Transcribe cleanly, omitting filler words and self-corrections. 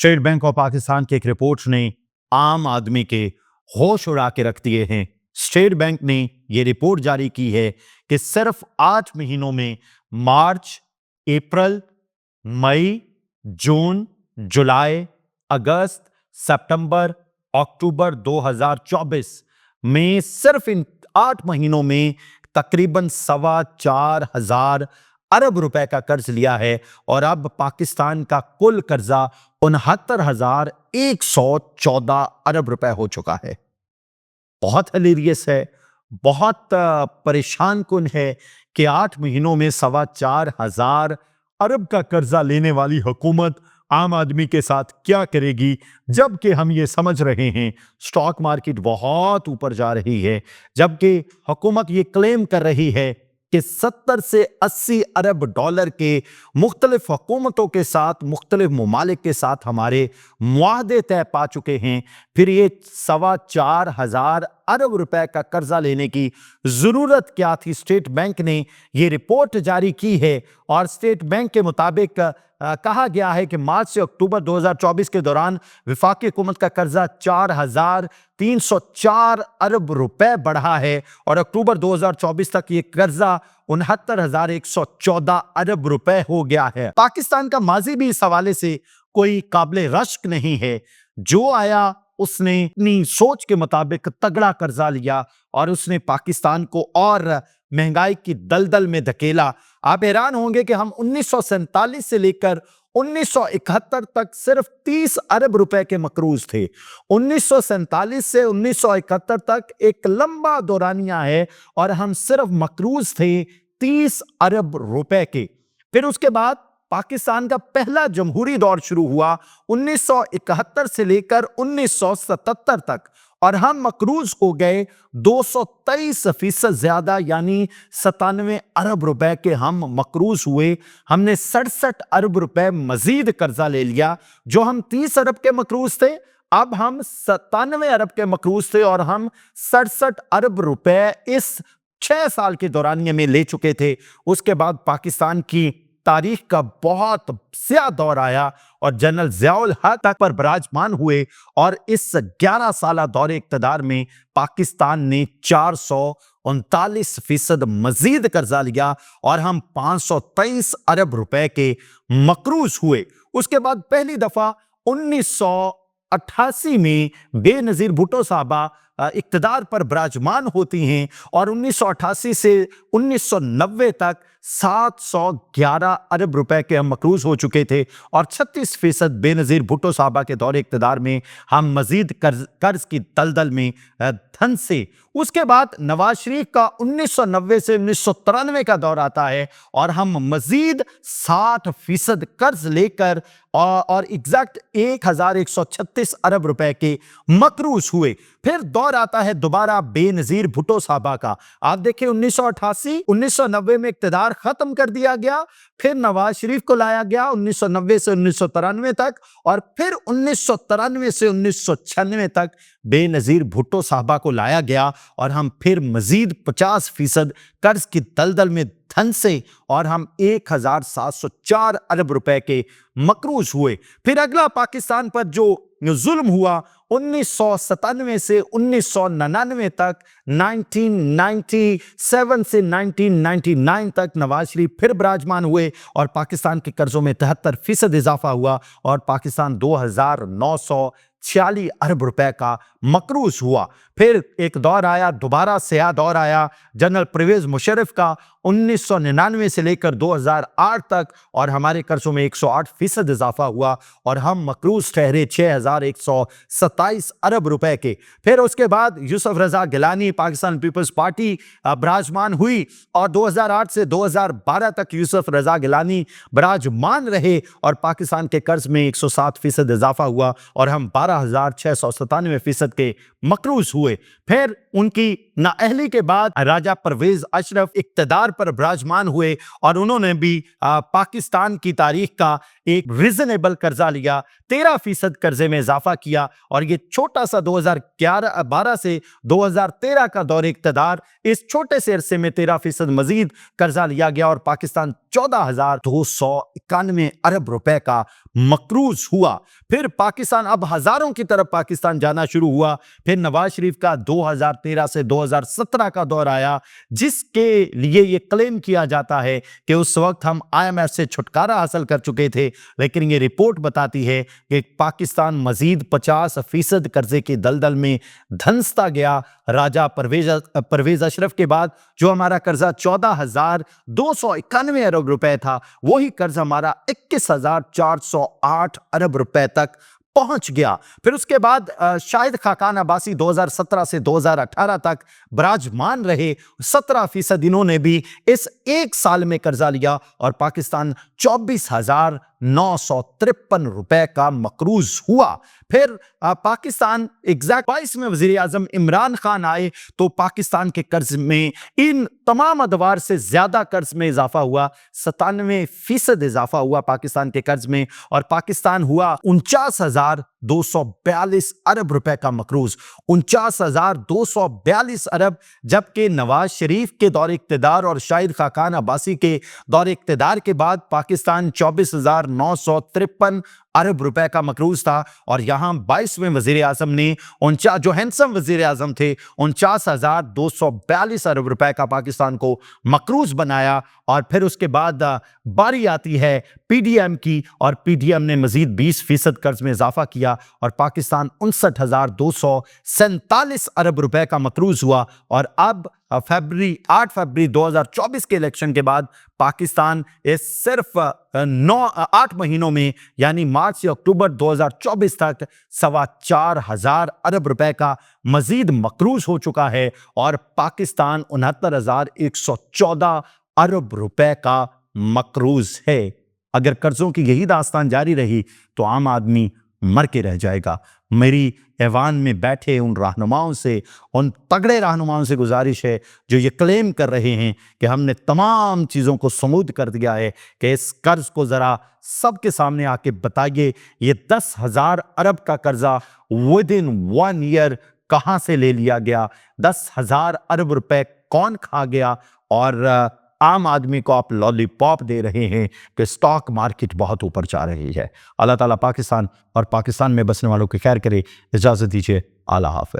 State bank of Pakistan की एक report ने आम आदमी के होश उड़ा के रख दिए हैं। स्टेट बैंक ने यह रिपोर्ट जारी की है कि सिर्फ 8 महीनों में मार्च, अप्रैल, मई, जून, जुलाई, अगस्त, सितंबर, अक्टूबर 2024 में सिर्फ इन 8 महीनों में तकरीबन 4,2500 अरब रुपए का कर्ज लिया है और अब पाकिस्तान का कुल कर्जा 69,114 अरब रुपए हो चुका है। बहुत हिलेरियस है, बहुत परेशान कुन है कि 8 महीनों में 4,2500 अरब का कर्जा लेने वाली हुकूमत आम आदमी के साथ क्या करेगी, जबकि हम ये समझ रहे हैं स्टॉक मार्केट बहुत ऊपर जा रही है, जबकि हुकूमत ये क्लेम कर रही है कि 70 से 80 अरब डॉलर के मुख्तलिफ हुकूमतों के साथ, मुख्तलिफ ममालिक के साथ हमारे मुआहदे तय पा चुके हैं। फिर ये 4,2500 अरब रुपए का कर्जा लेने की जरूरत क्या थी? स्टेट बैंक ने ये रिपोर्ट जारी की है और स्टेट बैंक के मुताबिक कहा गया है कि मार्च से अक्टूबर 2024 के दौरान वफाकी हुकूमत का कर्जा 4,304 अरब रुपए बढ़ा है और अक्टूबर 2024 तक ये कर्जा 69,114 अरब रुपए हो गया है। पाकिस्तान का माजी भी इस हवाले से कोई काबिले रश्क नहीं है। जो आया उसने अपनी सोच के मुताबिक तगड़ा कर्जा लिया और उसने पाकिस्तान को और महंगाई की दलदल में धकेला। आप हैरान होंगे कि हम 1947 से लेकर 1971 तक सिर्फ 30 अरब रुपए के मकरूज थे। 1947 से 1971 तक एक लंबा दौरानिया है और हम सिर्फ मकरूज थे 30 अरब रुपए के। फिर उसके बाद पाकिस्तान का पहला जमहूरी दौर शुरू हुआ 1971 से लेकर 1977 तक और हम मकरूज हो गए 223% ज्यादा, यानी 97 अरब रुपए के हम मकरूज हुए। हमने 67 अरब रुपए मजीद कर्जा ले लिया। जो हम 30 अरब के मकरूज थे, अब हम 97 अरब के मकरूज थे और हम 67 अरब रुपए इस 6 साल के दौरानिये में ले चुके थे। उसके बाद पाकिस्तान की तारीख का बहुत स्या दौर आया और जनरल ज़ियाउल हक तक पर विराजमान हुए और इस 11 साल दौरे इक़्तिदार में पाकिस्तान ने 439% मजीद कर्जा लिया और हम 523 अरब रुपए के मकरूज हुए। उसके बाद पहली दफा 1988 में बेनजीर भुट्टो साहबा इक़्तिदार पर विराजमान होती हैं और 1988 से 1990 तक 711 अरब रुपए के हम मकरूज हो चुके थे और 36% बेनजीर भुट्टो साहबा के दौरे इक़्तिदार में हम मजीद कर्ज की दलदल में धन से। उसके बाद नवाज शरीफ का 1990 से 1993 का दौर आता है और हम मजीद 60% कर्ज लेकर और एग्जैक्ट 1,136 अरब रुपए के मकरूज हुए। फिर दौर आता है दोबारा बेनजीर भुट्टो साहबा का। आप देखिए 1988 1990 में इक़्तिदार खत्म कर दिया गया, फिर नवाज शरीफ को लाया गया 1990 से 1993 तक और फिर 1993 से 1996 तक बेनजीर भुट्टो साहबा को लाया गया और हम फिर मजीद 50% कर्ज की दलदल में धन से और हम 1,704 अरब रुपए के मकरूज हुए। फिर अगला पाकिस्तान पर जो जुल्म हुआ 1997 से 1999 तक, 1997 से 1999 तक नवाज शरीफ फिर विराजमान हुए और पाकिस्तान के कर्जों में 73% इजाफा हुआ और पाकिस्तान 2,946 अरब रुपए का मकरूज हुआ। फिर एक दौर आया, दोबारा स्या दौर आया जनरल परवेज मुशर्रफ का 1999 से लेकर 2008 तक और हमारे कर्जों में 108% इजाफा हुआ और हम मकरूज ठहरे 6,127 अरब रुपए के। फिर उसके बाद यूसुफ रजा गिलानी पाकिस्तान पीपल्स पार्टी विराजमान हुई और 2008 से 2012 तक यूसुफ रजा गिलानी विराजमान रहे और पाकिस्तान के कर्ज में 107% इजाफा हुआ और हम 12,697% के मकरूज हुए। फिर उनकी नाअहली के बाद राजा परवेज अशरफ इक्तदार पर विराजमान हुए और उन्होंने भी पाकिस्तान की तारीख का एक रिजनेबल कर्जा लिया, 13% कर्जे में इजाफा किया और ये छोटा सा 2012 से 2013 का दौर इक्तदार, इस छोटे से अरसे में 13% मजीद कर्जा लिया गया और पाकिस्तान 14,291 अरब रुपए का मकरूज हुआ। फिर पाकिस्तान अब हजारों की तरफ पाकिस्तान जाना शुरू हुआ। फिर नवाज शरीफ का 2013 से 2017 का दौर आया, जिसके लिए ये क्लेम किया जाता है कि उस वक्त हम IMF से छुटकारा हासिल कर चुके थे, लेकिन ये रिपोर्ट बताती है कि पाकिस्तान मजीद 50% कर्जे के दलदल में धंसता गया। राजा परवेज अशरफ के बाद जो हमारा कर्जा 14,291 अरब रुपए था, वही कर्ज हमारा 21,408 अरब रुपए तक पहुंच गया। फिर उसके बाद शाहिद खाकान अब्बासी 2017 से 2018 तक विराजमान रहे, 17% इन्होंने भी इस एक साल में कर्जा लिया और पाकिस्तान 24,953 रुपए का मकरूज हुआ। फिर पाकिस्तान एग्जैक्ट 22 में वजीर आजम इमरान खान आए तो पाकिस्तान के कर्ज में इन तमाम अदवार से ज्यादा कर्ज में इजाफा हुआ, 97% इजाफा हुआ पाकिस्तान के कर्ज में और पाकिस्तान हुआ 49,242 अरब रुपए का मकरूज, 49,242 अरब। जबकि नवाज शरीफ के दौर इक्तदार और शाहिद खाकान अब्बासी के दौर इक्तदार के बाद पाकिस्तान 24,953 अरब रुपए का मकरूज था और यहां 22वें वजीर आजम ने जो हैंडसम वजीर आजम थे 49,242 अरब रुपए का पाकिस्तान को मकरूज बनाया। और फिर उसके बाद बारी आती है PDM की और PDM ने मजीद 20% कर्ज में इजाफा किया और पाकिस्तान 59,247 अरब रुपए का मकरूज हुआ। और अब 8 फरवरी 2024 के इलेक्शन के बाद पाकिस्तान इस सिर्फ 8 महीनों में यानी मार्च से अक्टूबर 2024 तक 4,2500 अरब रुपए का मजीद मकरूज हो चुका है और पाकिस्तान 69,114 अरब रुपए का मकरूज है। अगर कर्जों की यही दास्तान जारी रही तो आम आदमी मर के रह जाएगा। मेरी ऐवान में बैठे उन रहनुमाओं से, उन तगड़े रहनुमाओं से गुजारिश है जो ये क्लेम कर रहे हैं कि हमने तमाम चीज़ों को समूद कर दिया है, कि इस कर्ज को ज़रा सबके सामने आके बताइए, ये 10,000 अरब का कर्जा विद इन 1 ईयर कहाँ से ले लिया गया, 10,000 अरब रुपए कौन खा गया और आम आदमी को आप लॉलीपॉप दे रहे हैं कि स्टॉक मार्केट बहुत ऊपर जा रही है। अल्लाह ताला पाकिस्तान और पाकिस्तान में बसने वालों की खैर करे। इजाज़त दीजिए। आला हाफ़िज़।